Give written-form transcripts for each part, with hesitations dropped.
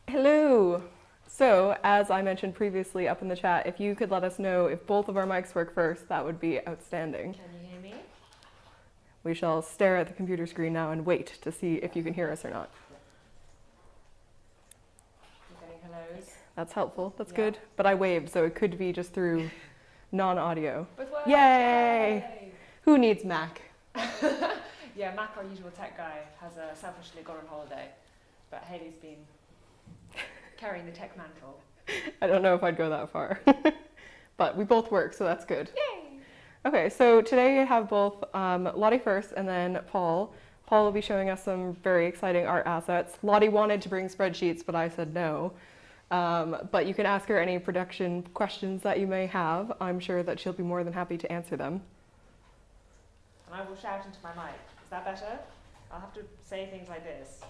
Hello! So, as I mentioned previously up in the chat, if you could let us know if both of our mics work first, that would be outstanding. Can you hear me? We shall stare at the computer screen now and wait to see if you can hear us or not. You're getting hellos? That's helpful, that's Yeah. good. But I waved, so it could be just through non-audio. Both work. Yay! Who needs Mac? Yeah, Mac, our usual tech guy, has selfishly gone on holiday, but Hayley's been carrying the tech mantle. I don't know if I'd go that far. But we both work, so that's good. Yay! Okay, so today I have both Lottie first and then Paul. Paul will be showing us some very exciting art assets. Lottie wanted to bring spreadsheets, but I said no. But you can ask her any production questions that you may have. I'm sure that she'll be more than happy to answer them. And I will shout into my mic. Is that better? I'll have to say things like this.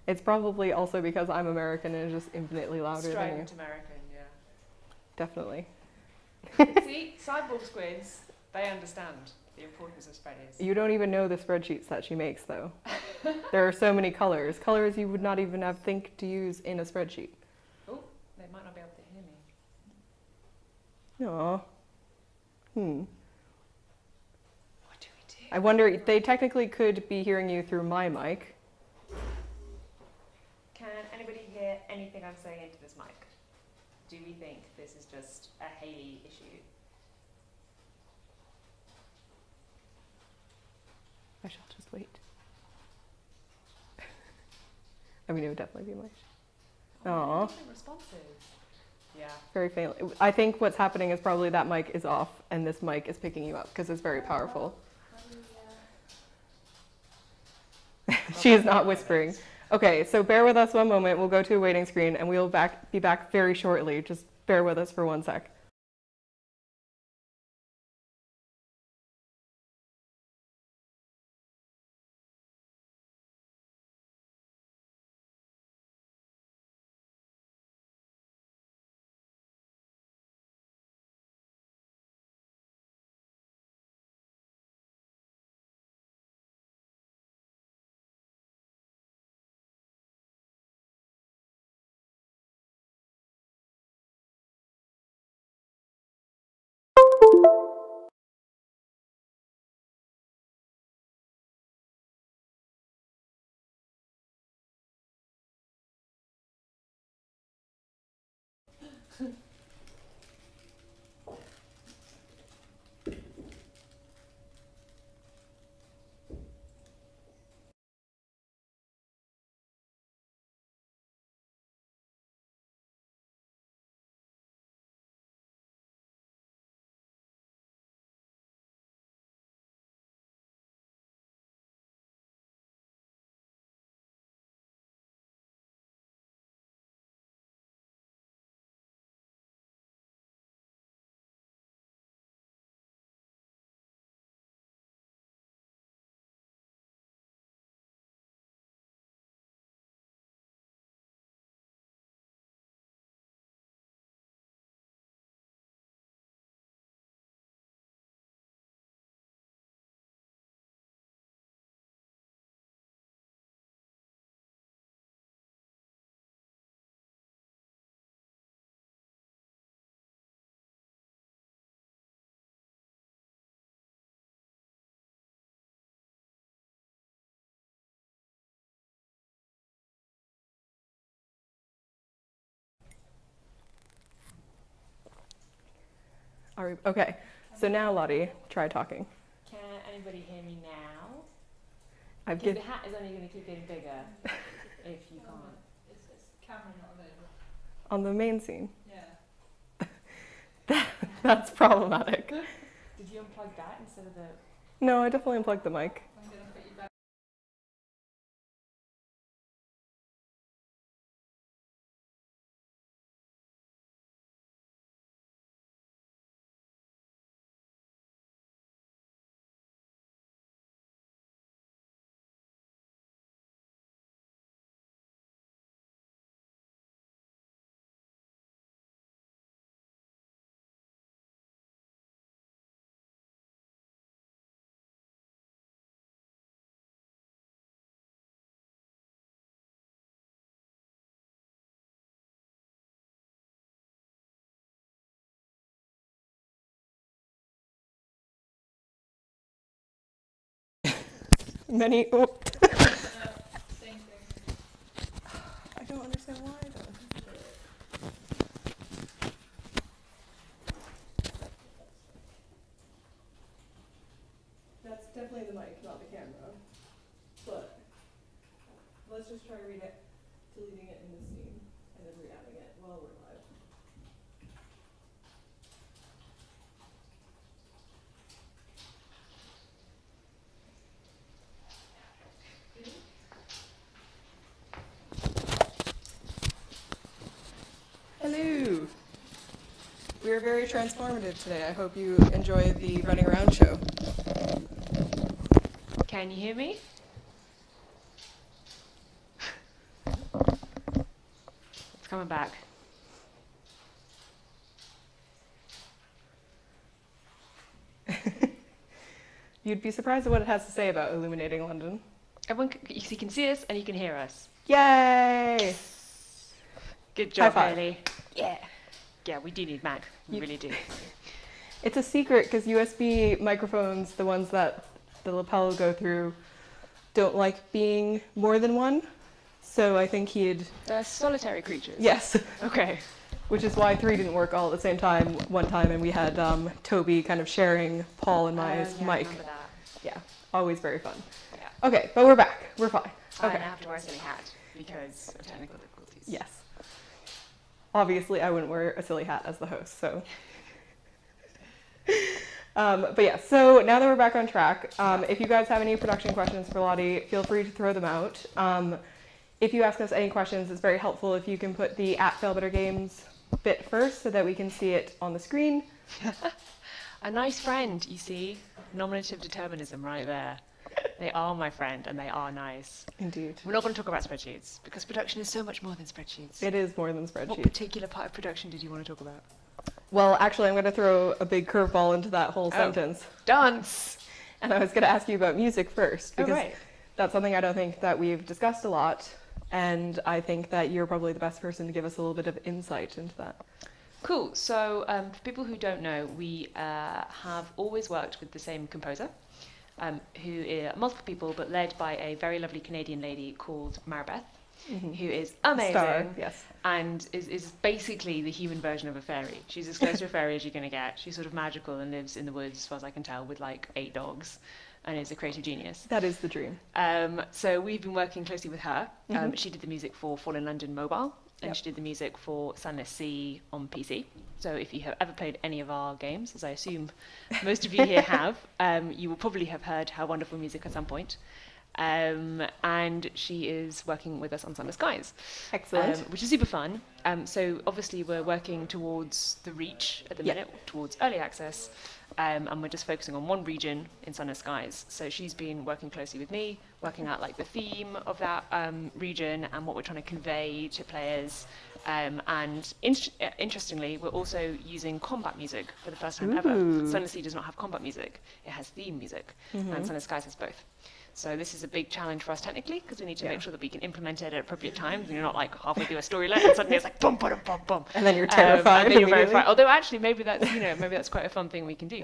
It's probably also because I'm American and it's just infinitely louder than you. Strident American, yeah. Definitely. See, cyborg squids, they understand the importance of spreadsheets. You don't even know the spreadsheets that she makes, though. There are so many colors. Colors you would not even have think to use in a spreadsheet. Oh, they might not be able to hear me. Aww. What do we do? I wonder, they technically could be hearing you through my mic. Can anybody hear anything I'm saying into this mic? Do we think this is just a Hayley issue? I shall just wait. I mean, it would definitely be my. Oh, Aww. definitely responsive. Yeah. Very faint. I think what's happening is probably that mic is off and this mic is picking you up because it's very powerful. She is not whispering. Okay, so bear with us one moment. We'll go to a waiting screen and we'll be back very shortly. Just bear with us for 1 sec. Okay, so now Lottie, try talking. Can anybody hear me now? I've Because given the hat is only going to keep getting bigger if you can't. It's camera not available. on the main scene. Yeah. That's problematic. Did you unplug that instead of the... No, I definitely unplugged the mic. Many. Oh. Same thing. I don't understand why though. That's definitely the mic, not the camera. But let's just try deleting it in the Steam and then re-adding it while we're live. Hello. We are very transformative today. I hope you enjoy the running around show. Can you hear me? It's coming back. You'd be surprised at what it has to say about illuminating London. Everyone, you can see us and you can hear us. Yay! Good job, High five. Hayley. Yeah. Yeah, we do need Mac. We really do. It's a secret because USB microphones, the ones that the lapel go through, don't like being more than one. So I think he'd... They're solitary creatures. Yes. Okay. Which is why 3 didn't work all at the same time one time, and we had Toby kind of sharing Paul and my Yeah, mic. I remember that. Yeah, always very fun. Yeah. Okay, but we're back. We're fine. And Okay. I have to wear a silly hat because of technical difficulties. Yes. Obviously, I wouldn't wear a silly hat as the host, so. But yeah, so now that we're back on track, if you guys have any production questions for Lottie, feel free to throw them out. If you ask us any questions, it's very helpful if you can put the @Failbetter Games bit first so that we can see it on the screen. A nice friend, you see. Nominative determinism right there. They are my friend and they are nice. Indeed. We're not going to talk about spreadsheets because production is so much more than spreadsheets. It is more than What spreadsheets. particular part of production did you want to talk about? Well, actually, I'm going to throw a big curveball into that whole sentence. Dance! And I was going to ask you about music first, because right. that's something I don't think that we've discussed a lot. And I think that you're probably the best person to give us a little bit of insight into that. Cool. So for people who don't know, we have always worked with the same composer, who are multiple people, but led by a very lovely Canadian lady called Maribeth, who is amazing. Star, yes. And is basically the human version of a fairy. She's as close to a fairy as you're going to get. She's sort of magical and lives in the woods, as far as I can tell, with like 8 dogs, and is a creative genius. That is the dream. So we've been working closely with her. She did the music for Fall in London Mobile, and Yep. she did the music for Sunless Skies on PC. So if you have ever played any of our games, as I assume most of you here have, you will probably have heard her wonderful music at some point. And she is working with us on Sunless Skies. Excellent. Which is super fun. So obviously we're working towards the reach at the Yeah. minute, towards early access, and we're just focusing on one region in Sunless Skies. So she's been working closely with me, working out like the theme of that region and what we're trying to convey to players. And interestingly, we're also using combat music for the first time ever. Ooh. Sunless Sea does not have combat music; it has theme music, and Sunless Skies has both. So this is a big challenge for us technically, because we need to make sure that we can implement it at appropriate times, and you're not like halfway through a storyline and suddenly it's like bum bum bum bum. And then you're terrified. And then you're very immediately. frightened. Although actually maybe that's quite a fun thing we can do.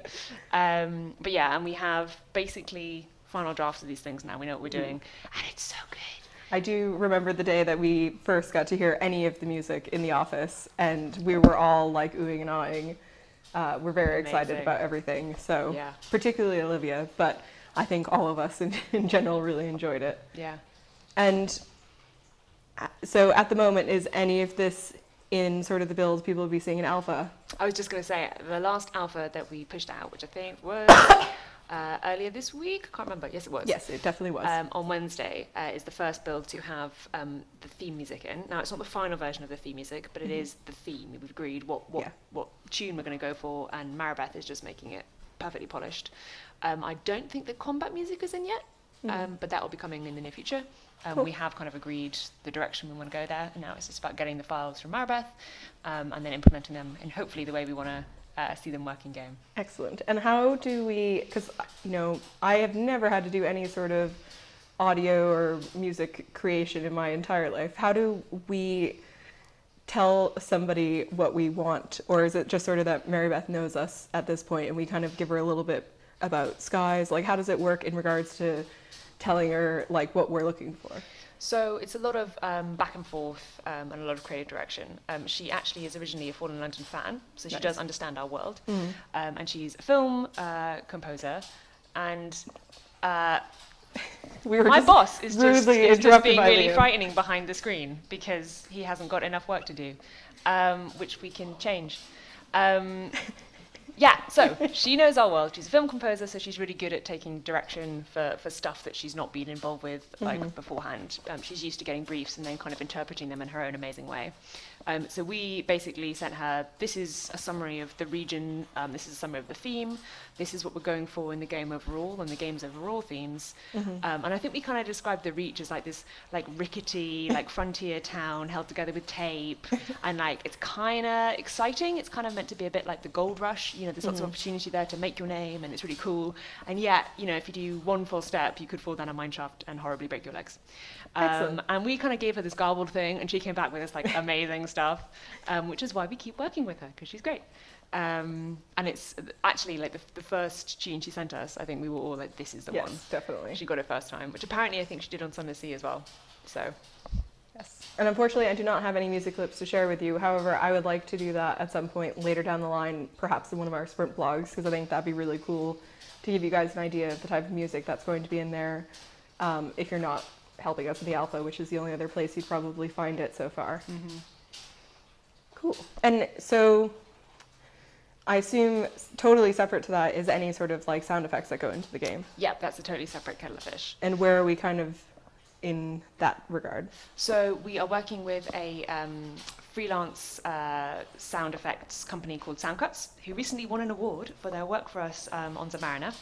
But yeah, and we have basically final drafts of these things now. We know what we're doing, and it's so good. I do remember the day that we first got to hear any of the music in the office, and we were all like oohing and ahhing. We're very excited Amazing. about everything. So Yeah. particularly Olivia, but I think all of us in general really enjoyed it. Yeah. And so at the moment, is any of this in sort of the build people will be seeing in alpha? I was just going to say, the last alpha that we pushed out, which I think was earlier this week, I can't remember, yes it was. Yes, it definitely was. On Wednesday is the first build to have the theme music in. Now it's not the final version of the theme music, but it is the theme. We've agreed what tune we're going to go for, and Maribeth is just making it perfectly polished. I don't think the combat music is in yet, but that will be coming in the near future. Cool. We have kind of agreed the direction we want to go there, and now it's just about getting the files from Maribeth and then implementing them in hopefully the way we want to see them work in game. Excellent. And how do we, because, I have never had to do any sort of audio or music creation in my entire life. How do we tell somebody what we want? Or is it just sort of that Maribeth knows us at this point and we kind of give her a little bit about Skies? Like, how does it work in regards to telling her like what we're looking for? So it's a lot of back and forth and a lot of creative direction. She actually is originally a Fallen London fan, so she Nice. does understand our world. And she's a film composer. And We were my just boss is just interrupted being by really Liam. frightening behind the screen because he hasn't got enough work to do, which we can change. Yeah, so she knows our world. She's a film composer, so she's really good at taking direction for stuff that she's not been involved with like beforehand. She's used to getting briefs and then kind of interpreting them in her own amazing way. So we basically sent her, this is a summary of the region, this is a summary of the theme, this is what we're going for in the game overall and the game's overall themes. And I think we kind of described the Reach as like this like rickety, like frontier town held together with tape. And like it's kind of exciting. It's kind of meant to be a bit like the gold rush. You know, there's lots of opportunity there to make your name and it's really cool. And yet, you know, if you do one false step, you could fall down a mine shaft and horribly break your legs. And we kind of gave her this garbled thing and she came back with this like amazing stuff, which is why we keep working with her because she's great. And it's actually like the first tune she sent us, I think we were all like, this is the one. Yes, definitely. She got it first time, which apparently I think she did on Sunless Skies as well. So, Yes. And unfortunately, I do not have any music clips to share with you. However, I would like to do that at some point later down the line, perhaps in one of our sprint blogs, because I think that'd be really cool to give you guys an idea of the type of music that's going to be in there. If you're not helping us with the alpha, which is the only other place you'd probably find it so far. Cool. And so I assume totally separate to that is any sort of like sound effects that go into the game. yeah, that's a totally separate kettle of fish. And where are we kind of in that regard? So we are working with a freelance sound effects company called Soundcuts, who recently won an award for their work for us on Zamarina.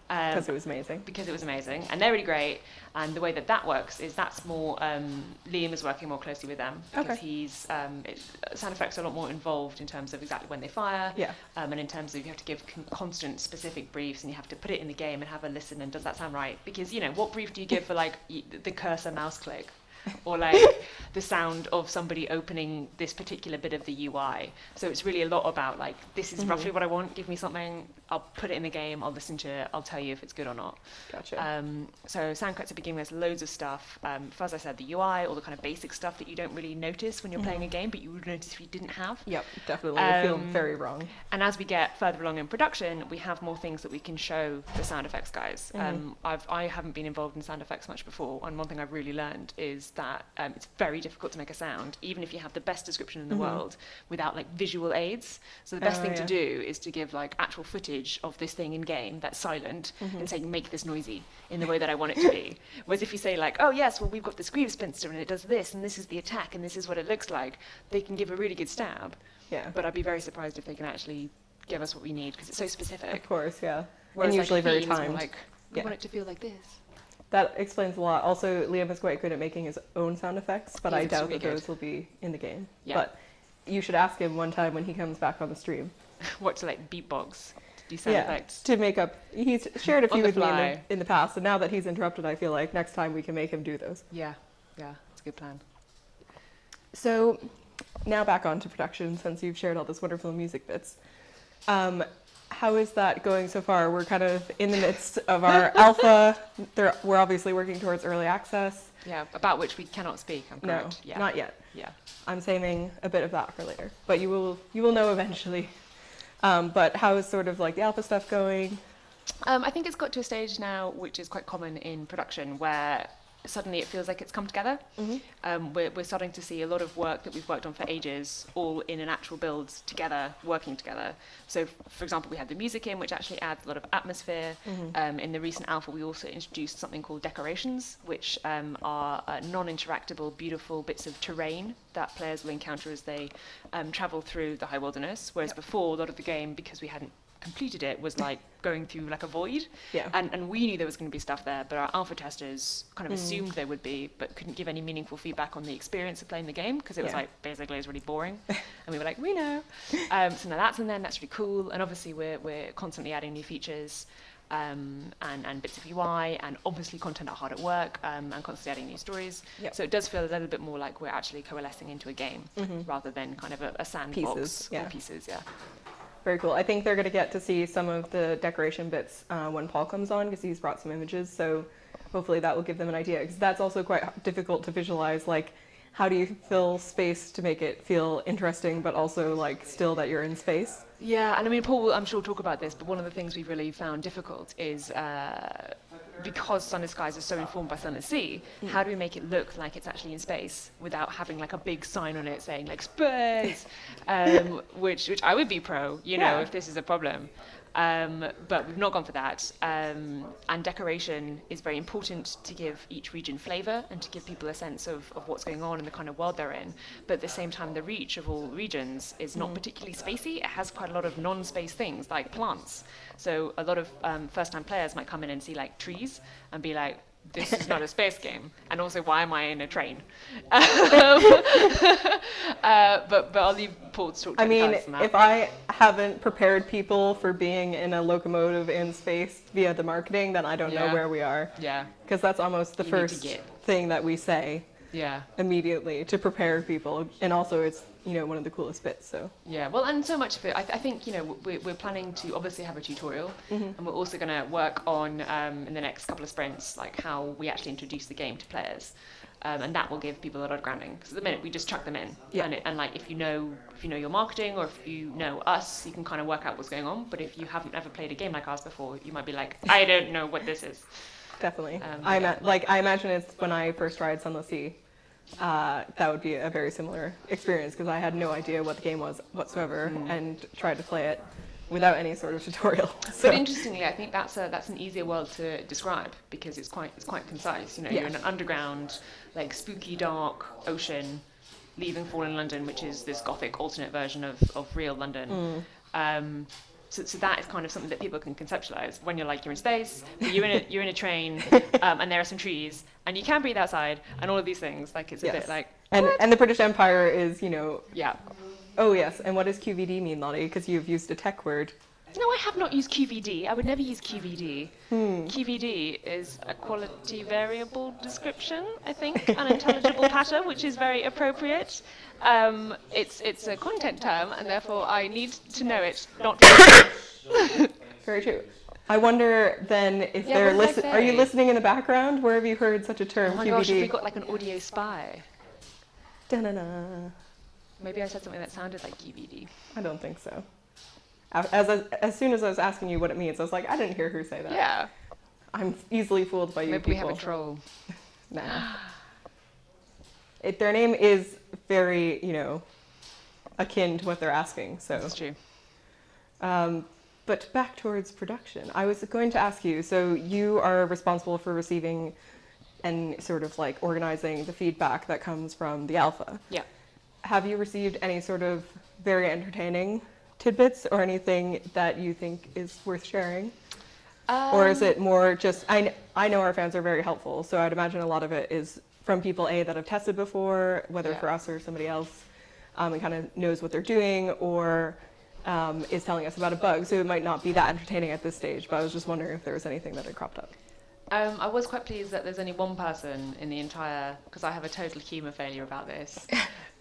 Because it was amazing. Because it was amazing, and they're really great. And the way that that works is that's more Liam is working more closely with them because he's sound effects are a lot more involved in terms of exactly when they fire, and in terms of you have to give constant specific briefs and you have to put it in the game and have a listen and does that sound right? Because you know what brief do you give for like the cursor mouse click? Or like the sound of somebody opening this particular bit of the UI. So it's really a lot about like, this is roughly what I want, give me something, I'll put it in the game, I'll listen to it, I'll tell you if it's good or not. Gotcha. So Soundcuts are beginning with loads of stuff. For, as I said, the UI, all the kind of basic stuff that you don't really notice when you're playing a game, but you would notice if you didn't have. Yep, definitely. I feel very wrong. And as we get further along in production, we have more things that we can show the sound effects guys. I haven't been involved in sound effects much before, and one thing I've really learned is that it's very difficult to make a sound, even if you have the best description in the world, without like visual aids. So the best thing to do is to give like actual footage of this thing in game that's silent and say, make this noisy in the way that I want it to be. Whereas if you say like, oh yes, well we've got this Greaves spinster and it does this and this is the attack and this is what it looks like, they can give a really good stab. Yeah. But I'd be very surprised if they can actually give us what we need because it's so specific. Of course, yeah. Whereas and usually like, very themes are timed. like, we want it to feel like this. That explains a lot. Also, Liam is quite good at making his own sound effects, but I He's doubt really that good. those will be in the game. Yeah. But you should ask him one time when he comes back on the stream. What to like beatbox, to do sound effects. To make up. He's shared a On few the with me fly. in the past, and now that he's interrupted, I feel like next time we can make him do those. Yeah, it's a good plan. So now back on to production, since you've shared all this wonderful music bits. How is that going so far? We're kind of in the midst of our alpha. We're obviously working towards early access. Yeah, about which we cannot speak, I'm No, correct. Yeah. not yet. Yeah. I'm saving a bit of that for later, but you will know eventually. But how is sort of like the alpha stuff going? I think it's got to a stage now, which is quite common in production, where suddenly it feels like it's come together. We're starting to see a lot of work that we've worked on for ages, all in an actual build together, working together. So, for example, we had the music in, which actually adds a lot of atmosphere. In the recent alpha, we also introduced something called decorations, which are non-interactable, beautiful bits of terrain that players will encounter as they travel through the high wilderness. Whereas before, a lot of the game, because we hadn't completed it, was like going through like a void. And we knew there was going to be stuff there, but our alpha testers kind of assumed there would be, but couldn't give any meaningful feedback on the experience of playing the game because it was like basically it was really boring. And we were like, we know. So now that's in there, and that's really cool. And obviously we're constantly adding new features and bits of UI, and obviously content are hard at work, and constantly adding new stories. So it does feel a little bit more like we're actually coalescing into a game rather than kind of a sandbox or pieces. Very cool. I think they're going to get to see some of the decoration bits when Paul comes on, because he's brought some images. So hopefully that will give them an idea, because that's also quite difficult to visualize. Like, how do you fill space to make it feel interesting, but also like still that you're in space? Yeah, and I mean, Paul will, I'm sure, talk about this, but one of the things we've really found difficult is because Sunless Skies is so informed by Sunless Sea, how do we make it look like it's actually in space without having like a big sign on it saying like space, which I would be pro, you know, if this is a problem. But we've not gone for that. And decoration is very important to give each region flavour and to give people a sense of what's going on and the kind of world they're in. But at the same time, the reach of all regions is not particularly spacey. It has quite a lot of non-space things like plants. So a lot of first-time players might come in and see like trees and be like, this is not a space game, and also why am I in a train? But I'll leave Paul to talk to I mean, that. if I haven't prepared people for being in a locomotive in space via the marketing, then I don't know where we are. Yeah. Because that's almost the first thing that we say immediately to prepare people. And also it's, you know, one of the coolest bits, so. Yeah, well, and so much of it, I think, you know, we're planning to obviously have a tutorial, and we're also going to work on, in the next couple of sprints, like how we actually introduce the game to players. And that will give people a lot of grounding, because at the minute we just chuck them in. And like, if you know your marketing, or if you know us, you can kind of work out what's going on. But if you haven't ever played a game like ours before, you might be like, I don't know what this is. Definitely. I imagine it's when I first tried Sunless Sea. That would be a very similar experience, because I had no idea what the game was whatsoever and tried to play it without any sort of tutorial. So. But interestingly, I think that's an easier world to describe, because it's quite concise. You know, you're in an underground, like spooky, dark ocean, leaving Fallen London, which is this gothic alternate version of real London. So that is kind of something that people can conceptualize when you're in space, but you're in a train, and there are some trees, and you can breathe outside, and all of these things. Like, it's a bit like. And the British Empire is, you know. Yeah. Oh yes, and what does QVD mean, Lottie? Because you've used a tech word. No, I have not used QVD. I would never use QVD. QVD is a quality variable description, I think, unintelligible pattern, which is very appropriate. It's a content term, and therefore I need to know it, not. Very true. I wonder then if they're listening. Are you listening in the background? Where have you heard such a term? Oh my gosh, have we got like an audio spy? Da-na-na. Maybe I said something that sounded like QVD. I don't think so. As soon as I was asking you what it means, I was like, I didn't hear her say that. Yeah. I'm easily fooled by you Maybe people. we have a troll. Nah. Their name is very, you know, akin to what they're asking. So. That's true. But back towards production, I was going to ask you, so you are responsible for receiving and sort of like organizing the feedback that comes from the alpha. Yeah. Have you received any sort of very entertaining tidbits or anything that you think is worth sharing? Or is it more just, I know our fans are very helpful, so I'd imagine a lot of it is from people, A, that have tested before, whether for us or somebody else, and kind of knows what they're doing, or is telling us about a bug, so it might not be that entertaining at this stage, but I was just wondering if there was anything that had cropped up. I was quite pleased that there's only one person in the entire, because I have a total humour failure about this,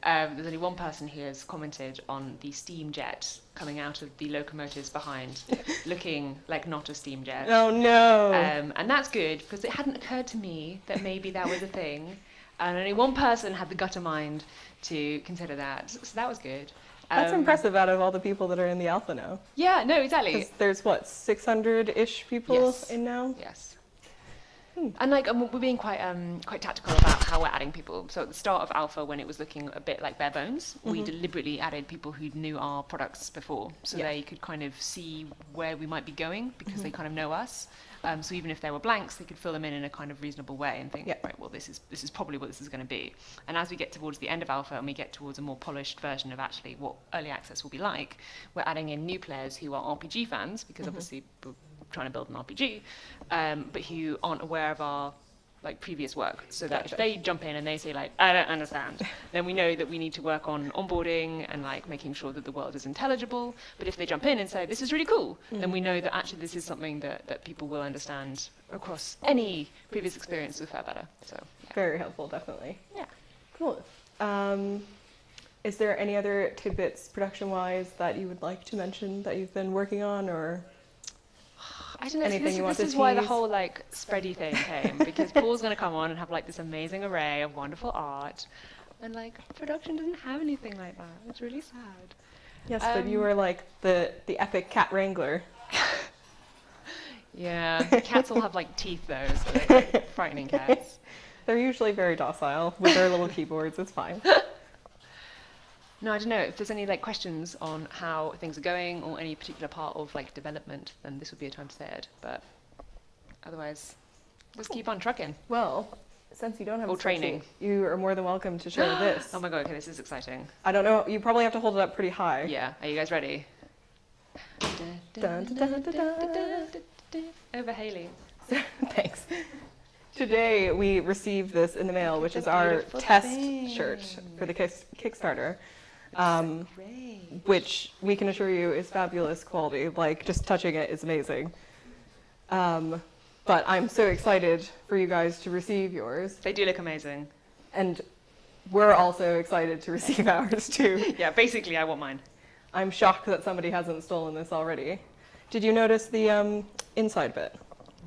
there's only one person who has commented on the steam jet coming out of the locomotives behind, looking like not a steam jet. Oh no! And that's good, because it hadn't occurred to me that maybe that was a thing, and only one person had the gutter mind to consider that, so that was good. That's impressive out of all the people that are in the alpha now. Yeah, no, exactly. 'Cause there's what, 600-ish people in now? Yes. And like we're being quite tactical about how we're adding people. So at the start of Alpha, when it was looking a bit like bare bones, we deliberately added people who knew our products before, so they could kind of see where we might be going, because they kind of know us. So even if there were blanks, they could fill them in a kind of reasonable way and think, right, well, this is probably what this is going to be. And as we get towards the end of Alpha and we get towards a more polished version of actually what early access will be like, we're adding in new players who are RPG fans, because obviously we're trying to build an RPG, but who aren't aware of our like previous work, so that if they jump in and they say like, I don't understand, then we know that we need to work on onboarding and like making sure that the world is intelligible. But if they jump in and say, this is really cool, then we know that actually this is something that people will understand across any previous experience with Failbetter. So Very helpful, definitely. Yeah. Cool. Is there any other tidbits production-wise that you would like to mention that you've been working on, or? I don't know. Anything you want to This is why the tease? whole like spready thing came, because Paul's going to come on and have like this amazing array of wonderful art, and like production doesn't have anything like that. It's really sad. Yes, but you were like the epic cat wrangler. Yeah, cats all have like teeth though, so they're like, frightening cats. They're usually very docile with their little keyboards. It's fine. No, I don't know. If there's any like questions on how things are going or any particular part of like development, then this would be a time to say it. But otherwise, just keep on trucking. Well, since you don't have Or a training. spreadsheet, you are more than welcome to show this. Oh my god, okay, this is exciting. I don't know. You probably have to hold it up pretty high. Yeah, are you guys ready? Dun, dun, dun, dun, dun. Over Haley. Thanks. Today we received this in the mail, which is our beautiful test thing. shirt for the Kickstarter, Great. which we can assure you is fabulous quality. Like, just touching it is amazing. But I'm so excited for you guys to receive yours, They do look amazing. and we're also excited to receive ours too. Yeah, basically I want mine. I'm shocked that somebody hasn't stolen this already. Did you notice the inside bit?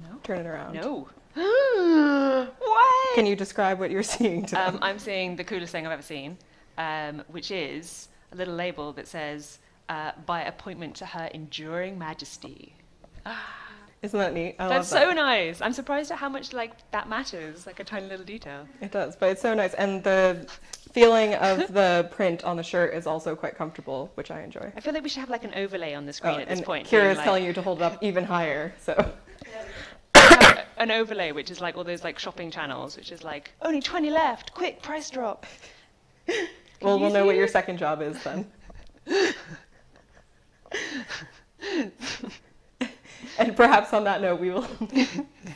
No. Turn it around. No. What? Can you describe what you're seeing to them? I'm seeing the coolest thing I've ever seen, which is a little label that says, by appointment to her enduring majesty. Isn't that neat? I That's love that. so nice. I'm surprised at how much like that matters, like a tiny little detail. It does, but it's so nice. And the feeling of the print on the shirt is also quite comfortable, which I enjoy. I feel like we should have like an overlay on the screen at this and point. Kira being is like, telling you to hold it up even higher, so. have an overlay, which is like all those like shopping channels, which is like, only 20 left, quick, price drop. Well, we'll you know see what your it? second job is then. And perhaps on that note, we will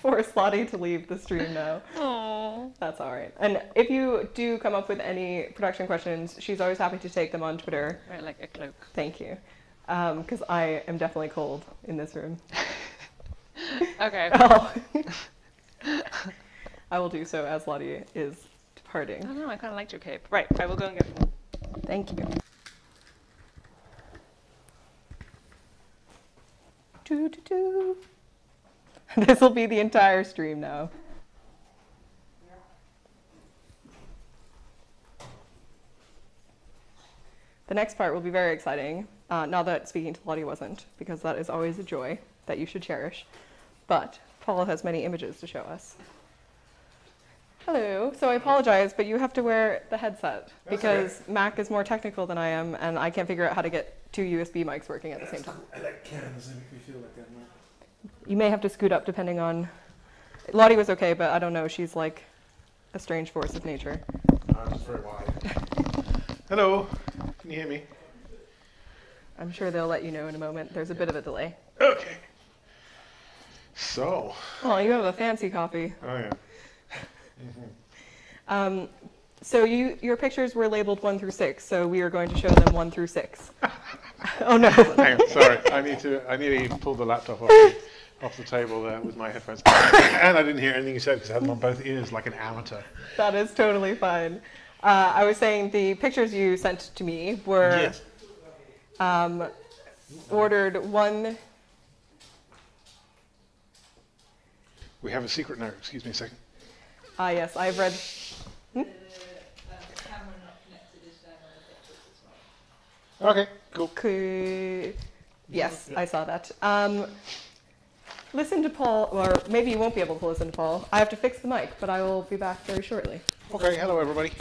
force Lottie to leave the stream now. Aww. That's all right. And if you do come up with any production questions, she's always happy to take them on Twitter. Right, like a cloak. Thank you. Because I am definitely cold in this room. Okay. Oh. I will do so as Lottie is I departing. don't know, I kind of liked your cape. Right, I will go and get them. Thank you. Doo, doo, doo. This will be the entire stream now. The next part will be very exciting. Not that speaking to Lottie wasn't, because that is always a joy that you should cherish. But Paul has many images to show us. Hello. So I apologize, but you have to wear the headset because Mac is more technical than I am, and I can't figure out how to get two USB mics working at the same time. I like cans, they make me feel like that, man. You may have to scoot up depending on... Lottie was okay, but I don't know. She's like a strange force of nature. I'm just very wide. Hello, can you hear me? I'm sure they'll let you know in a moment. There's a bit of a delay. Okay. So. Oh, you have a fancy coffee. Oh yeah. So your pictures were labeled 1 through 6, so we are going to show them 1 through 6. Oh no. Hang on, sorry. I need to pull the laptop off the table there with my headphones. And I didn't hear anything you said because I had them on both ears like an amateur. That is totally fine. I was saying the pictures you sent to me were Yes. ordered 1. We have a secret note. Excuse me a second. Ah, yes, I've read. The camera not connected is down on the pictures as well. Okay, cool. Yes, I saw that. Listen to Paul, or maybe you won't be able to listen to Paul. I have to fix the mic, but I will be back very shortly. Okay, hello everybody.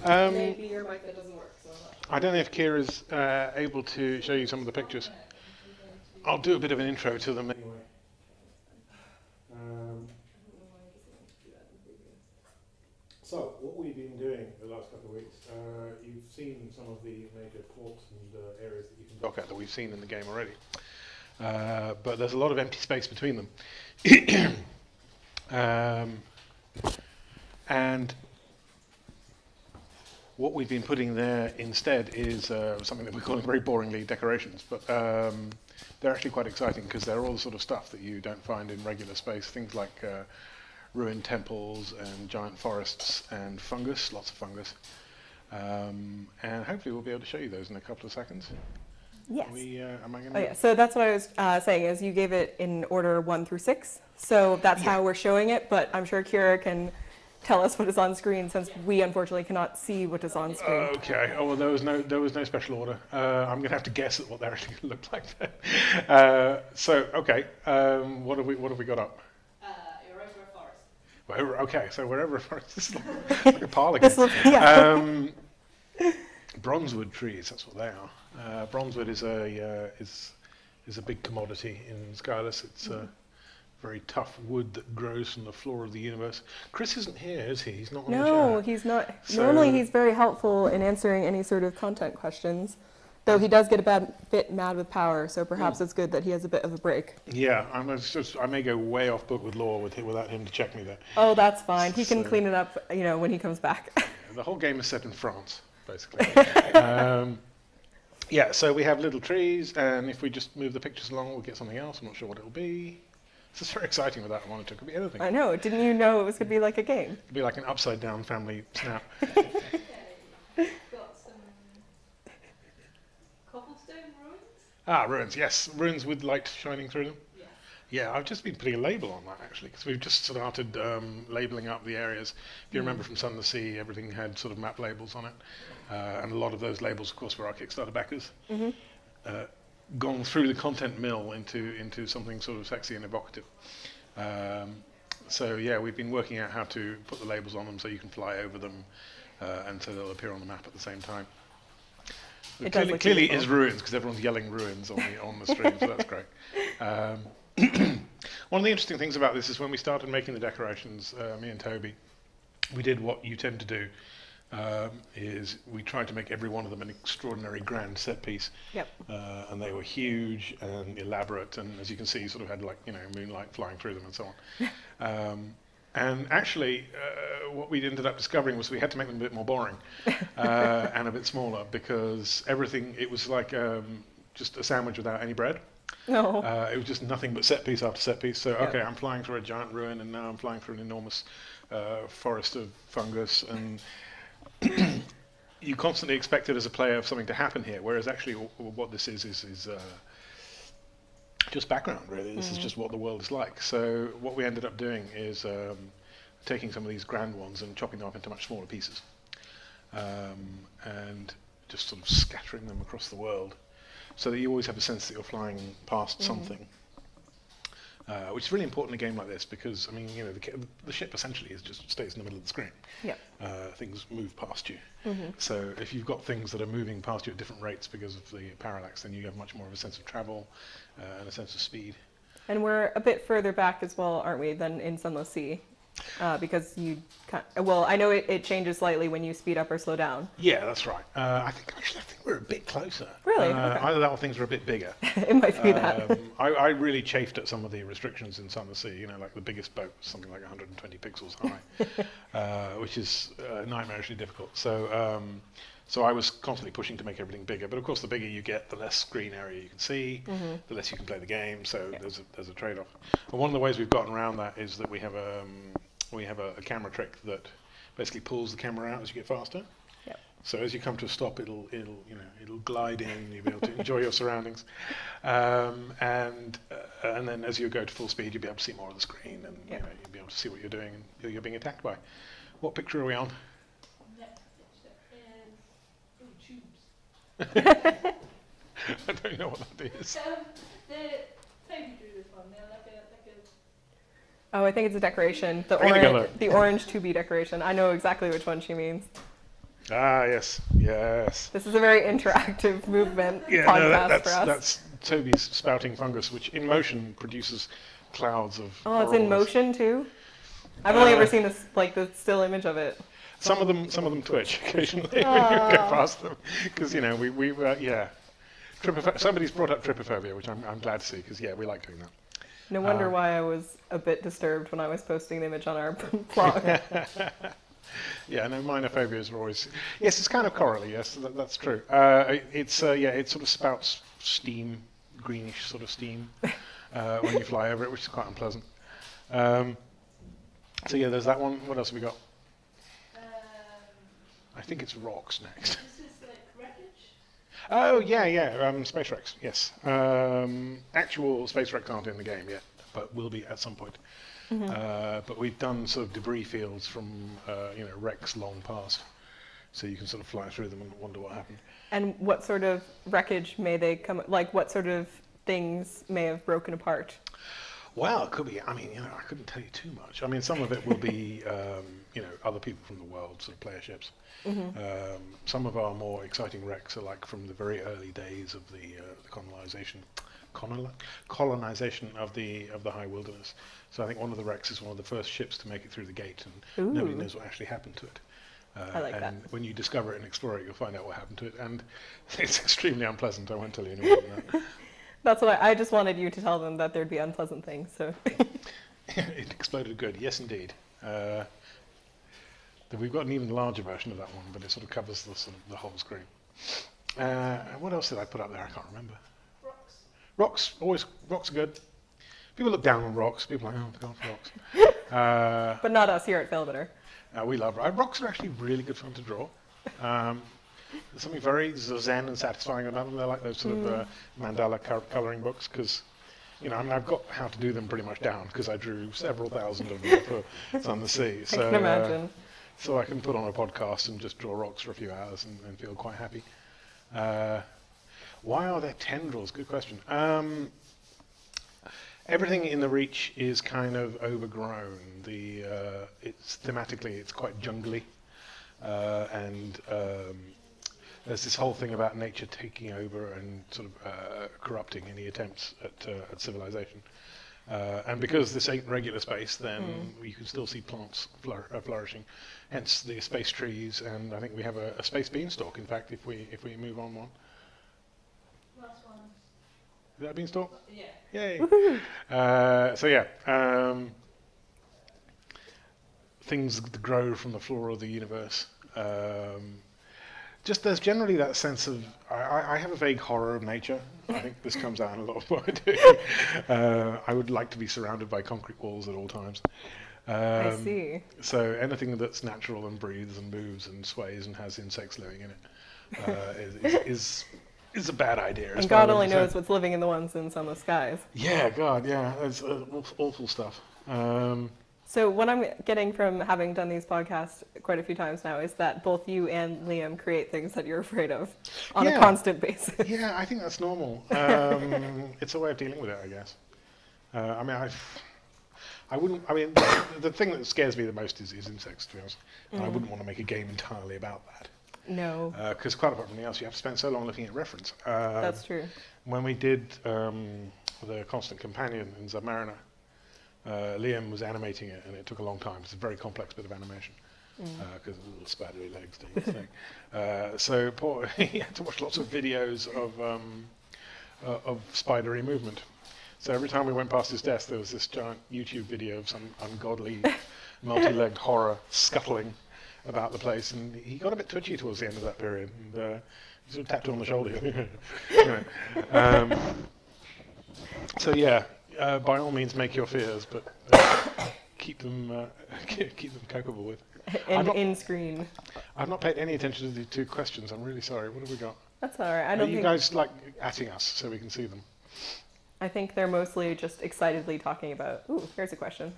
Maybe your mic that doesn't work. So I don't know if Kira's able to show you some of the pictures. I'll do a bit of an intro to them anyway. So, what we've been doing the last couple of weeks, you've seen some of the major ports and areas that you can dock at that we've seen in the game already. But there's a lot of empty space between them. And what we've been putting there instead is something that we're calling very boringly decorations, but they're actually quite exciting because they're all the sort of stuff that you don't find in regular space, things like ruined temples and giant forests and fungus, lots of fungus. And hopefully we'll be able to show you those in a couple of seconds. Yes. Am I going Oh yeah, so that's what I was saying is you gave it in order 1 through 6. So that's how we're showing it, but I'm sure Kira can tell us what is on screen since we unfortunately cannot see what is on screen. Okay. Oh well, there was no special order. I'm going to have to guess at what they're actually going to look like then. So okay, what have we got up? You're over a forest. Okay, so we're over a forest. This is like a parlor This game. looks, yeah. Bronzewood trees. That's what they are. Bronzewood is a big commodity in Skyless. It's very tough wood that grows from the floor of the universe. Chris isn't here, is he? He's not on the No, chat. he's not. So- Normally he's very helpful in answering any sort of content questions, though he does get a bit mad with power, so perhaps it's good that he has a bit of a break. Yeah, I may go way off book with lore without him to check me there. Oh, that's fine. He can So- clean it up, when he comes back. The whole game is set in France, basically. Yeah, so we have little trees, and if we just move the pictures along, we'll get something else. I'm not sure what it'll be. This is very exciting with that monitor. It could be anything. I know. Didn't you know it was going to be like a game? It could be like an upside-down family snap. Okay. Got some cobblestone ruins. Ruins, yes. Ruins with light shining through them. Yeah. Yeah, I've just been putting a label on that, actually, because we've just started labeling up the areas. If you remember from Sunless Skies, everything had sort of map labels on it. And a lot of those labels, of course, were our Kickstarter backers. Gone through the content mill into something sort of sexy and evocative. So yeah, we've been working out how to put the labels on them so you can fly over them, and so they'll appear on the map at the same time. It does look Clearly beautiful. is ruins because everyone's yelling ruins on the stream, so that's great. One of the interesting things about this is when we started making the decorations, me and Toby, we did what you tend to do. Is we tried to make every one of them an extraordinary grand set piece. Yep. And they were huge and elaborate, and as you can see, sort of had moonlight flying through them and so on. And actually, what we ended up discovering was we had to make them a bit more boring and a bit smaller because it was like just a sandwich without any bread. No. It was just nothing but set piece after set piece. So, Yep. okay, I'm flying through a giant ruin, and now I'm flying through an enormous forest of fungus, and you constantly expect it as a player something to happen here, whereas actually what this is just background, really. This is just what the world is like. So what we ended up doing is taking some of these grand ones and chopping them up into much smaller pieces, and just sort of scattering them across the world, so that you always have a sense that you're flying past something. Which is really important in a game like this because, I mean, the ship essentially just stays in the middle of the screen. Yep. Things move past you. So if you've got things that are moving past you at different rates because of the parallax, then you have much more of a sense of travel and a sense of speed. And we're a bit further back as well, aren't we, than in Sunless Sea? Because I know it changes slightly when you speed up or slow down. Yeah, that's right. I think we're a bit closer. Really? Okay. Either that or things are a bit bigger. It might be that. I really chafed at some of the restrictions in Sunless Sea. Like the biggest boat was something like 120 pixels high, which is nightmarishly difficult. So I was constantly pushing to make everything bigger. But of course, the bigger you get, the less screen area you can see, the less you can play the game. So there's a trade-off. And one of the ways we've gotten around that is that we have a camera trick that basically pulls the camera out as you get faster. Yep. So as you come to a stop, it'll glide in. You'll be able to enjoy your surroundings, and then as you go to full speed, you'll be able to see more of the screen, and Yep. you'll be able to see what you're doing and who you're being attacked by. What picture are we on? Next picture is tubes. I don't know what that is. Toby drew this one. They're like a Oh, I think it's a decoration. I'm gonna go look. The orange to be decoration. I know exactly which one she means. Ah, yes. This is a very interactive movement Yeah, no, podcast for us. that's Toby's spouting fungus, which in motion produces clouds of. Oh, it's in auroras. motion too? I've only ever seen this, the still image of it. Some of them twitch occasionally when you go past them, because somebody's brought up trypophobia, which I'm glad to see, because we like doing that. No wonder why I was a bit disturbed when I was posting the image on our blog. Yeah, no, minor phobias are always. Yes, it's kind of corally. Yes, that's true. It sort of spouts steam, greenish sort of steam when you fly over it, which is quite unpleasant. So there's that one. What else have we got? I think it's rocks next. This is like wreckage. Oh, space wrecks, yes. Actual space wrecks aren't in the game yet, but will be at some point. But we've done sort of debris fields from, wrecks long past. So you can sort of fly through them and wonder what happened. And what sort of wreckage may they come, like what sort of things may have broken apart? Well, it could be, I couldn't tell you too much. I mean, some of it will be, other people from the world, sort of player ships. Some of our more exciting wrecks are like from the very early days of the colonization of the high wilderness. So I think one of the wrecks is one of the first ships to make it through the gate, and nobody knows what actually happened to it. I like that. When you discover it and explore it, you'll find out what happened to it, and it's extremely unpleasant. I won't tell you any more than that. That's what I just wanted you to tell them, that there'd be unpleasant things. So it exploded good, yes indeed. We've got an even larger version of that one, but it sort of covers the whole screen. What else did I put up there? I can't remember. Rocks are good. People look down on rocks. People are like, oh, God, rocks. but not us here at Failbetter. We love rocks. Are actually really good fun to draw. There's something very zen and satisfying about them. They're like those sort of mandala colouring books, because I've got how to do them pretty much down, because I drew several thousand of them for Sunless Skies. I can imagine. So I can put on a podcast and just draw rocks for a few hours and feel quite happy. Why are there tendrils? Good question. Everything in the Reach is kind of overgrown. It's thematically, it's quite jungly, and there's this whole thing about nature taking over and sort of corrupting any attempts at civilization. And because this ain't regular space, then you can still see plants flourishing. Hence the space trees, and I think we have a space beanstalk. In fact, if we move on one. Last one. Is that a beanstalk? Yeah. Yay! Things that grow from the flora of the universe. Just there's generally that sense of, I have a vague horror of nature. I think this comes out in a lot of what I do. I would like to be surrounded by concrete walls at all times. I see. So anything that's natural and breathes and moves and sways and has insects living in it is a bad idea. And God only knows what's living in the ones in Sunless Skies. Yeah, God, yeah. It's awful stuff. So what I'm getting from having done these podcasts quite a few times now is that both you and Liam create things that you're afraid of on a constant basis. Yeah, I think that's normal. It's a way of dealing with it, I guess. The thing that scares me the most is insects, to be honest. And I wouldn't want to make a game entirely about that. No. Because quite apart from anything else, you have to spend so long looking at reference. That's true. When we did the Constant Companion in Submariner, Liam was animating it, and it took a long time. It's a very complex bit of animation, because of the little spidery legs doing his thing. So he had to watch lots of videos of spidery movement. So every time we went past his desk, there was this giant YouTube video of some ungodly multi-legged horror scuttling about the place, and he got a bit twitchy towards the end of that period, and he sort of tapped him on the shoulder. Anyway, so yeah, by all means make your fears, but keep them copable with. And in screen. I've not paid any attention to the two questions. I'm really sorry. What have we got? That's all right. Are you guys like atting us so we can see them? I think they're mostly just excitedly talking about. Ooh, here's a question.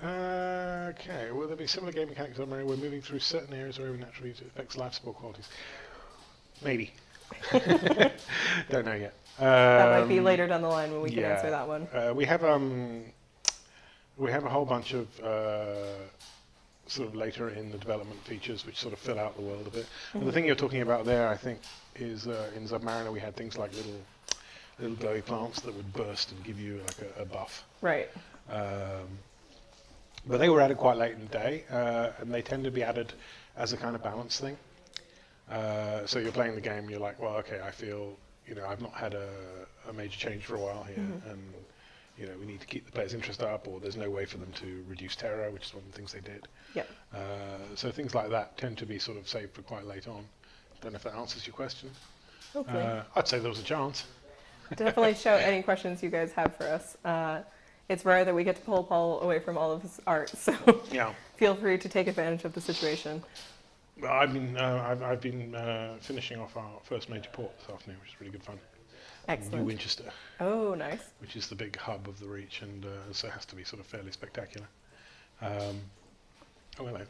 Okay, will there be similar game mechanics on where we're moving through certain areas where naturally it affects life support qualities? Maybe. Don't know yet. That might be later down the line when we can answer that one. We have a whole bunch of sort of later in the development features which sort of fill out the world a bit. And the thing you're talking about there, I think, is in Submariner we had things like little glowy plants that would burst and give you like a buff. Right. But they were added quite late in the day, and they tend to be added as a kind of balance thing. So you're playing the game, you're like, well, okay, I feel, I've not had a major change for a while here, and we need to keep the players' interest up, or there's no way for them to reduce terror, which is one of the things they did. Yep. So things like that tend to be sort of saved for quite late on. Don't know if that answers your question. Hopefully. I'd say there was a chance. Definitely shout any questions you guys have for us. It's rare that we get to pull Paul away from all of his art, so Yeah. feel free to take advantage of the situation. Well, I've been finishing off our first major port this afternoon, which is really good fun. New Excellent. Winchester, Oh, nice. which is the big hub of the Reach, and so it has to be sort of fairly spectacular. Oh, hello.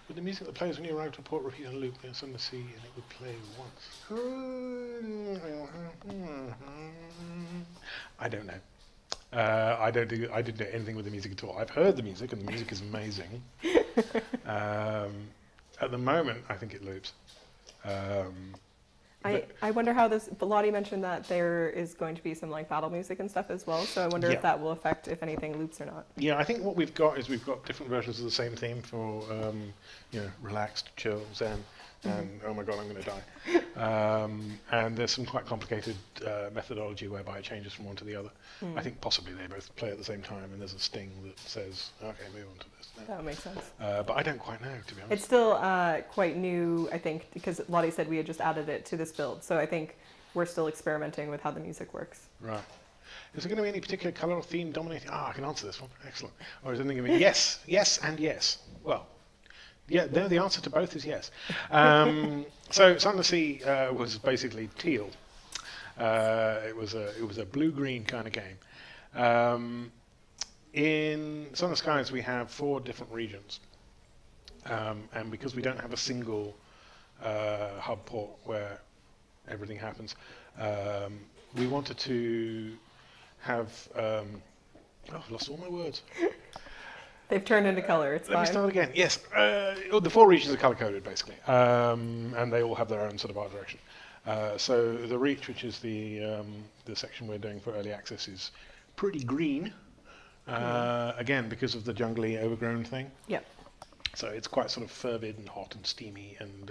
Would the music that plays when you arrive to a port repeat on loop when it's on the sea, and it would play once? I don't know. I didn't do anything with the music at all. I've heard the music, and the music is amazing. At the moment, I think it loops. I wonder how this. But Lottie mentioned that there is going to be some like battle music and stuff as well. So I wonder Yeah. if that will affect if anything loops or not. Yeah, I think what we've got is we've got different versions of the same theme for, relaxed, chill, zen, and oh my god, I'm going to die. And there's some quite complicated methodology whereby it changes from one to the other. I think possibly they both play at the same time, and there's a sting that says, okay, move on to this now. That makes sense. But I don't quite know, to be honest. It's still quite new, I think, because Lottie said we had just added it to this build. So I think we're still experimenting with how the music works. Right. Is there going to be any particular colour or theme dominating? I can answer this one. Excellent. Or is anything going to be yes, yes, and yes? Well, yeah, no, the answer to both is yes. So Sunless Sea was basically teal. It was a blue-green kind of game. In Sunless Skies, we have 4 different regions. And because we don't have a single hub port where everything happens, we wanted to have... I've lost all my words. They've turned into color. It's Let me fine. start again. Yes, the 4 regions are color-coded, basically, and they all have their own sort of art direction. So the Reach, which is the section we're doing for early access, is pretty green, again, because of the jungly overgrown thing. Yep. So it's quite sort of fervid and hot and steamy, and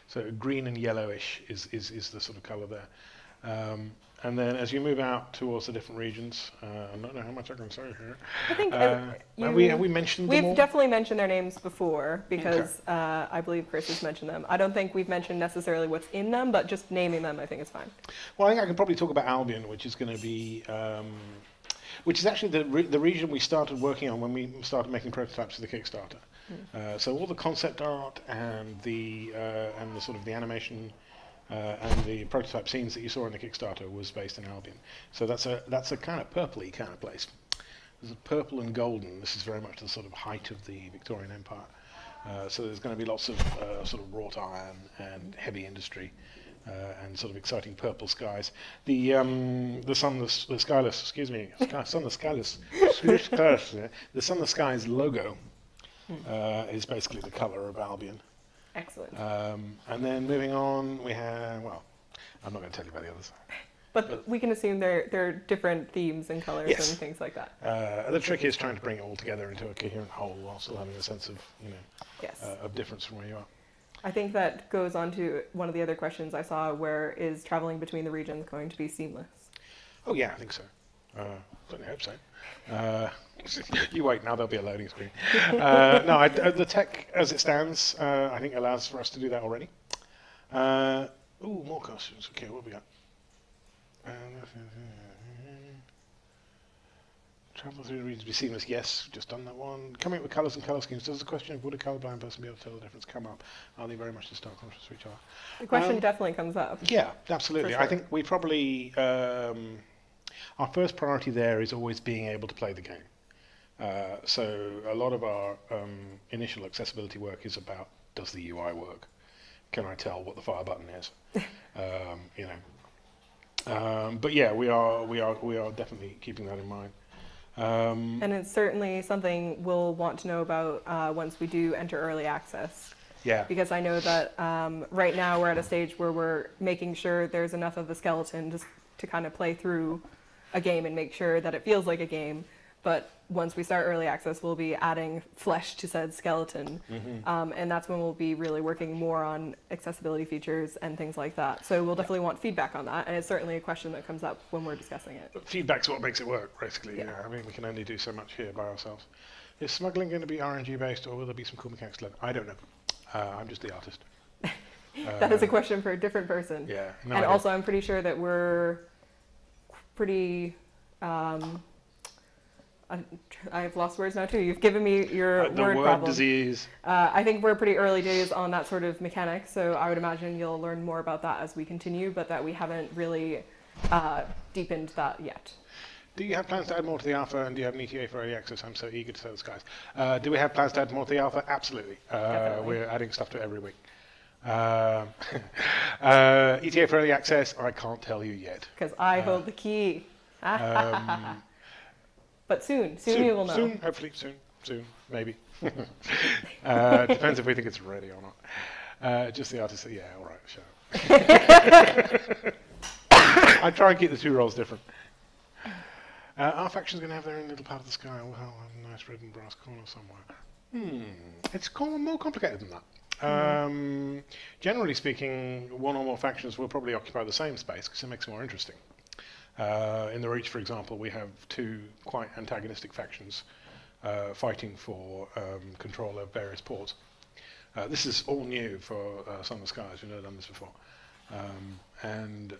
so green and yellowish is the sort of colour there. And then as you move out towards the different regions, I don't know how much I can say here. I think have we mentioned them all? We've definitely mentioned their names before because I believe Chris has mentioned them. I don't think we've mentioned necessarily what's in them, but just naming them I think is fine. Well, I think I can probably talk about Albion, which is going to be, which is actually the region we started working on when we started making prototypes for the Kickstarter. So all the concept art and the sort of the animation and the prototype scenes that you saw in the Kickstarter was based in Albion. So that's a kind of purpley kind of place. There's a purple and golden. This is very much the sort of height of the Victorian Empire. So there's going to be lots of sort of wrought iron and heavy industry and sort of exciting purple skies. The Sunless Skies logo is basically the colour of Albion. Excellent. And then moving on, we have, well, I'm not going to tell you about the others. But we can assume they're different themes and colors Yes. and things like that. The trick is trying to bring it all together into a coherent whole while still having a sense of, Yes. of difference from where you are. I think that goes on to one of the other questions I saw, where is traveling between the regions going to be seamless? Oh yeah, I think so. Certainly hope so. You wait, now there'll be a loading screen. No, the tech as it stands, I think allows for us to do that already. More questions. Okay, what have we got? Travel through the regions to be seamless. Yes, just done that one. Coming up with colours and colour schemes. Does the question of would a colourblind person be able to tell the difference come up? Are they very much the stark contrast to each other? The question definitely comes up. Yeah, absolutely. For I sure. think we probably our first priority there is always being able to play the game. So a lot of our initial accessibility work is about, does the UI work? Can I tell what the fire button is? But yeah, we are definitely keeping that in mind. And it's certainly something we'll want to know about once we do enter early access. Yeah. Because I know that right now we're at a stage where we're making sure there's enough of the skeleton just to kind of play through a game and make sure that it feels like a game. But once we start early access, we'll be adding flesh to said skeleton. And that's when we'll be really working more on accessibility features and things like that. So we'll definitely want feedback on that. And it's certainly a question that comes up when we're discussing it. Feedback's what makes it work, basically. Yeah. I mean, we can only do so much here by ourselves. Is smuggling going to be RNG based, or will there be some cool mechanics led? I don't know. I'm just the artist. That is a question for a different person. Yeah. No And idea. also, I'm pretty sure that we're pretty I've lost words now too. You've given me your The word word problem. disease. I think we're pretty early days on that sort of mechanic, so I would imagine you'll learn more about that as we continue, but that we haven't really deepened that yet. Do you have plans to add more to the alpha, and do you have an ETA for early access? I'm so eager to Sunless Skies. Do we have plans to add more to the alpha? Absolutely. Definitely. We're adding stuff to it every week. ETA for early access, I can't tell you yet. Because I hold the key. But soon you will know. Soon, hopefully, soon, maybe. Depends if we think it's ready or not. Just the artist, yeah, all right, sure. I try and keep the two roles different. Our faction's going to have their own little part of the sky. We'll have a nice red and brass corner somewhere. It's more complicated than that. Generally speaking, one or more factions will probably occupy the same space because it makes it more interesting. In the Reach, for example, we have two quite antagonistic factions fighting for control of various ports. This is all new for Sunless Skies. We've never done this before. And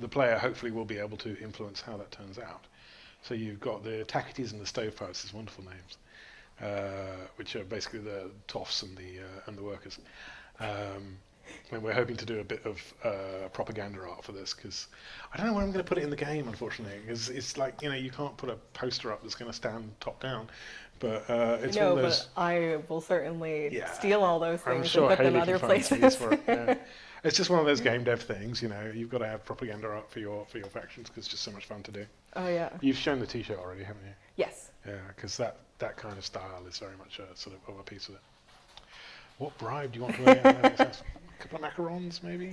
the player hopefully will be able to influence how that turns out. So you've got the Tacites and the Stovepipes, these wonderful names, which are basically the toffs and the workers. And we're hoping to do a bit of propaganda art for this, because I don't know where I'm going to put it in the game, unfortunately. It's like, you can't put a poster up that's going to stand top down. But it's one of those... but I will certainly steal all those things and put them other places. For it, yeah. It's just one of those game dev things, you've got to have propaganda art for your factions, because it's just so much fun to do. Oh, yeah. You've shown the t-shirt already, haven't you? Yes. Yeah, because that kind of style is very much a sort of a piece of it. What bribe do you want to wear? A couple of macarons, maybe?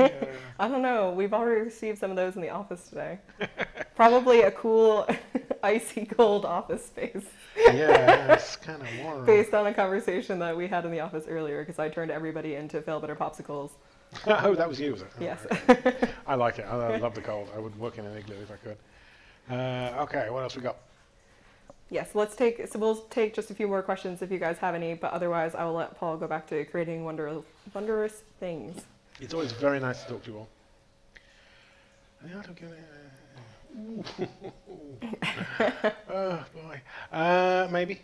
I don't know. We've already received some of those in the office today. Probably a cool, icy cold office space. Yeah, it's kind of warm. Based on a conversation that we had in the office earlier, because I turned everybody into Failbetter popsicles. Oh, that was you, was it? Oh, Yes. right. I like it. I love the cold. I would work in an igloo if I could. Okay, what else we got? Yes, we'll take just a few more questions if you guys have any, but otherwise I will let Paul go back to creating wondrous things. It's always very nice to talk to you all. Oh boy. Maybe.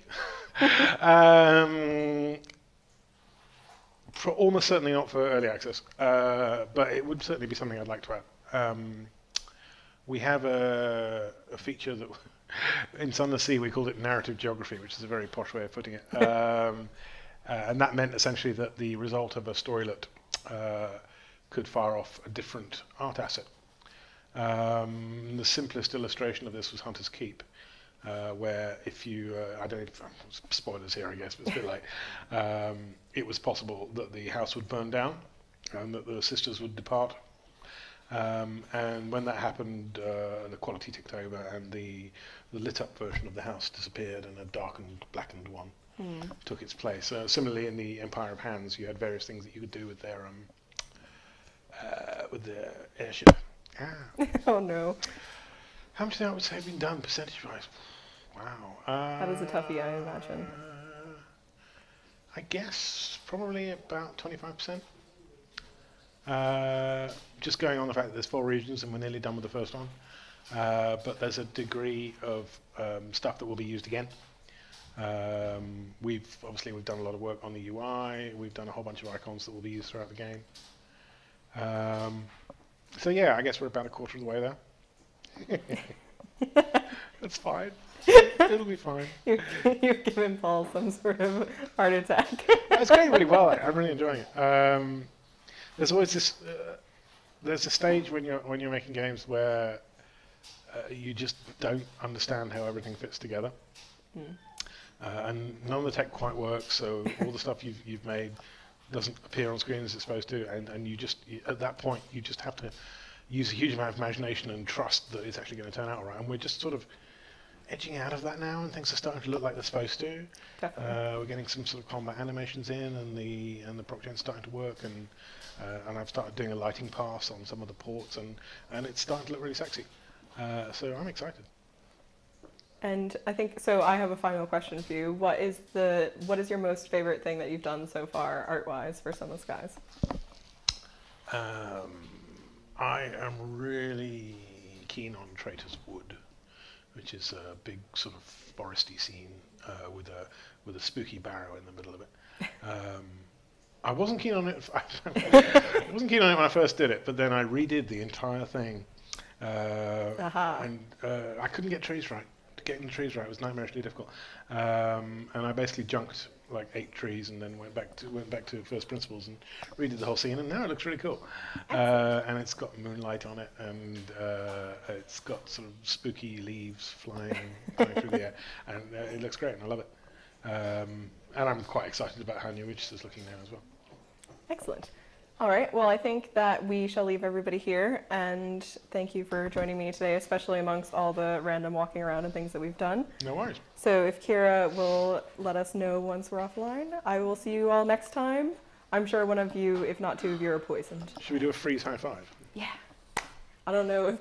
Almost certainly not for early access, but it would certainly be something I'd like to add. We have a feature that in Sunless Sea we called it narrative geography, which is a very posh way of putting it. And that meant essentially that the result of a storylet could fire off a different art asset. The simplest illustration of this was Hunter's Keep, where if you, I don't know, spoilers here I guess, but it's a bit like, it was possible that the house would burn down and that the sisters would depart. And when that happened, the quality ticked over and the lit up version of the house disappeared and a darkened, blackened one took its place. Similarly, in the Empire of Hands, you had various things that you could do with their airship. Oh no. How much do you think I would say had been done percentage-wise? Wow. That is a toughie, I imagine. I guess probably about 25%. Just going on the fact that there's 4 regions and we're nearly done with the first one. But there's a degree of stuff that will be used again. We've done a lot of work on the UI. We've done a whole bunch of icons that will be used throughout the game. So yeah, I guess we're about a quarter of the way there. That's fine. It'll be fine. You've given Paul some sort of heart attack. It's going really well. I'm really enjoying it. There's always this. There's a stage when you're making games where you just don't understand how everything fits together, and none of the tech quite works. So all the stuff you've made doesn't appear on screen as it's supposed to, and at that point you just have to use a huge amount of imagination and trust that it's actually going to turn out all right. And we're just sort of edging out of that now, and things are starting to look like they're supposed to. We're getting some sort of combat animations in, and the proc gen's starting to work, and I've started doing a lighting pass on some of the ports, and it's starting to look really sexy. So I'm excited. And I think so. I have a final question for you. What is your most favorite thing that you've done so far, art-wise, for Sunless Skies? I am really keen on Traitor's Wood. which is a big sort of foresty scene with a spooky barrow in the middle of it. I wasn't keen on it. I wasn't keen on it when I first did it, but then I redid the entire thing, and I couldn't get trees right. Getting the trees right was nightmarishly difficult, and I basically junked like 8 trees and then went back to first principles and redid the whole scene, and now it looks really cool. And it's got moonlight on it, and it's got sort of spooky leaves flying through the air, and it looks great, and I love it. And I'm quite excited about how New Witches is looking now as well. Excellent. All right, well, I think that we shall leave everybody here, and thank you for joining me today, especially amongst all the random walking around and things that we've done. No worries. So if Kira will let us know once we're offline, I will see you all next time. I'm sure one of you, if not 2 of you, are poisoned. Should we do a freeze high five? Yeah. I don't know if